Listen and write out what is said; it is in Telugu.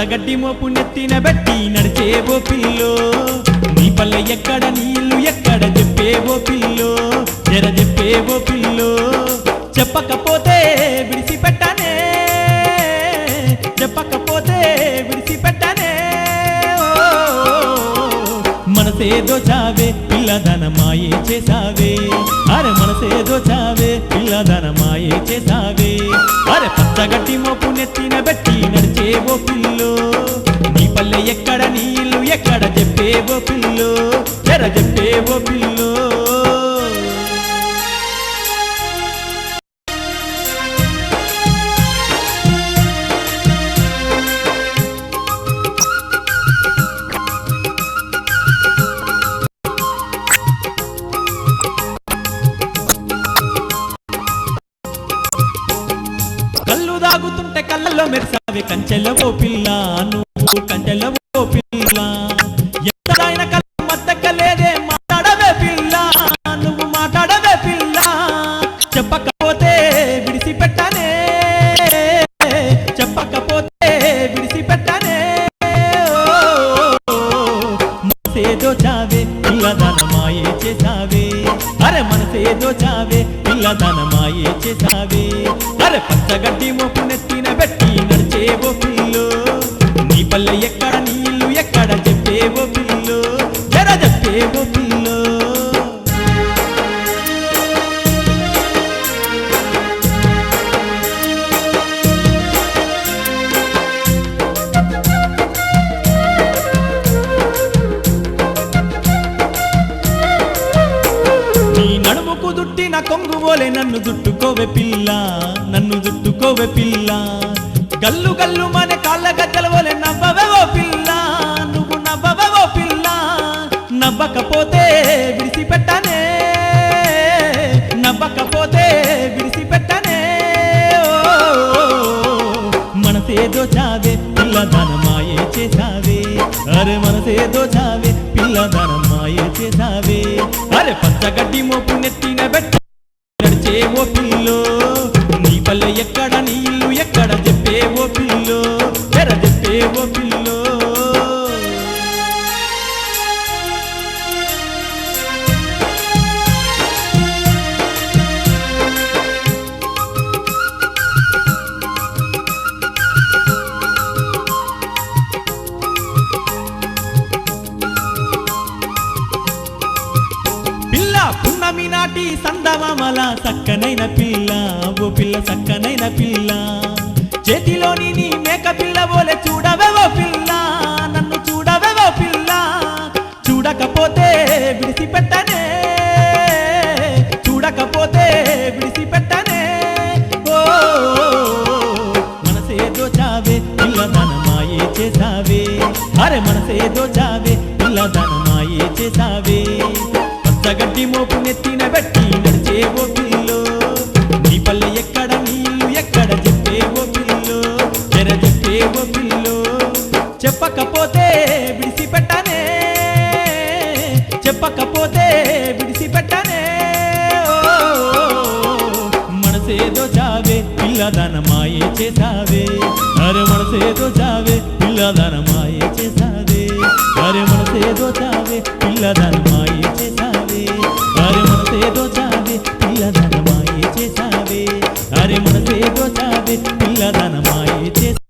పచ్చగడ్డి మోపు నెత్తిన బెట్టి నడిచేవో పిల్లో నీ పల్లె ఎక్కడ నీ ఇల్లు ఎక్కడ చెప్పేవో పిల్లో జర చెప్పేవో పిల్లో చెప్పకపోతే విడిసిపెట్టనే చెప్పకపోతే విడిసిపెట్టనే మనసేదో చావే పిల్లదన మాయే చేసావే అరే మనసేదో చావే పిల్లదన మాయే చేసావే అరే పచ్చగడ్డి మోపు నెత్తిన బెట్టి నడిచేవో పిల్లో నీ పల్లె ఎక్కడ నీ ఇల్లు ఎక్కడ చెప్పేవో పిల్లో జర చెప్పేవో పిల్లో కళ్ళు దాగుతుంటే కళ్ళల్లో మెరిసావే కంచెల ఓ పిల్ల నువ్వు కంచెల ఓ పిల్ల ఎంతైన కళ్ళ మద్దకలేదే మాట్లాడవే పిల్ల నువ్వు మాట్లాడవే పిల్ల చెప్పకపోతే విడిసిపెట్టనే చెప్పకపోతే విడిసిపెట్టనే మనసేదో చావే పిల్లదన మాయే చేసావే అరే మనసేదో చావే పిల్లదన మాయే చేసావే అరే పచ్చగడ్డి మోపు నెత్తిన బెట్టి నడిచేవో పిల్లో నీ పల్లె ఎక్కడ నీ ఇల్లు ఎక్కడ చెప్పేవో పిల్లో జర చెప్పేవో పిల్లో నీ నడుముకు దుట్టిన కొంగు పోలే నన్ను దుట్టుకోవే పిల్ల నన్ను దుట్టుకోవే పిల్ల గల్లు గల్లు మన కాళ్ళ గద్దెల పోలే నవ్వవేవో పిల్ల నువ్వు నవ్వవేవో పిల్ల నవ్వకపోతే విడిసిపెట్టనే నవ్వకపోతే విడిసిపెట్టనే మనసేదో చావే పిల్లదన మాయే చేసావే అరే మనసేదో చావే పిల్లదన మాయే చేసావే అరే పచ్చగడ్డి మోపు నెత్తిన బెట్టి నడిచేవో పిల్లో నీ పల్లె ఎక్కడ నీ ఇల్లు ఎక్కడ చెప్పేవో పిల్లో జర చెప్పేవో పిల్లో పున్నమి నాటి సందమామల సక్కనైన పిల్ల ఓ పిల్ల సక్కనైన పిల్ల చేతిలోని నీ మేక పిల్ల బోలే చూడవేవో పిల్ల నన్ను చూడవేవో పిల్ల చూడకపోతే విడిసిపెట్టనే చూడకపోతే విడిసిపెట్టనే ఓ మనసేదో చావే పిల్లదన మాయే చేసావే అరే మనసేదో చావే పిల్లదన మాయే చేసావే పచ్చగడ్డి మోపు నెత్తిన బెట్టి నడిచేవో పిల్లో నీ పల్లె ఎక్కడ నీ ఇల్లు ఎక్కడ చెప్పేవో పిల్లో జర చెప్పేవో పిల్లో చెప్పకపోతే విడిసిపెట్టనే చెప్పకపోతే విడిసిపెట్టనే మనసేదో చావే పిల్లదన మాయే చేసావే అరే మనసేదో చావే పిల్లదన మాయే చేసావే అరే మనసేదో చావే పిల్లదన మాయే చేసావే అరే మనసేదో చావే పిల్లదన మాయే చేసావే అరే మనసేదో చావే పిల్లదన మాయే చేసావే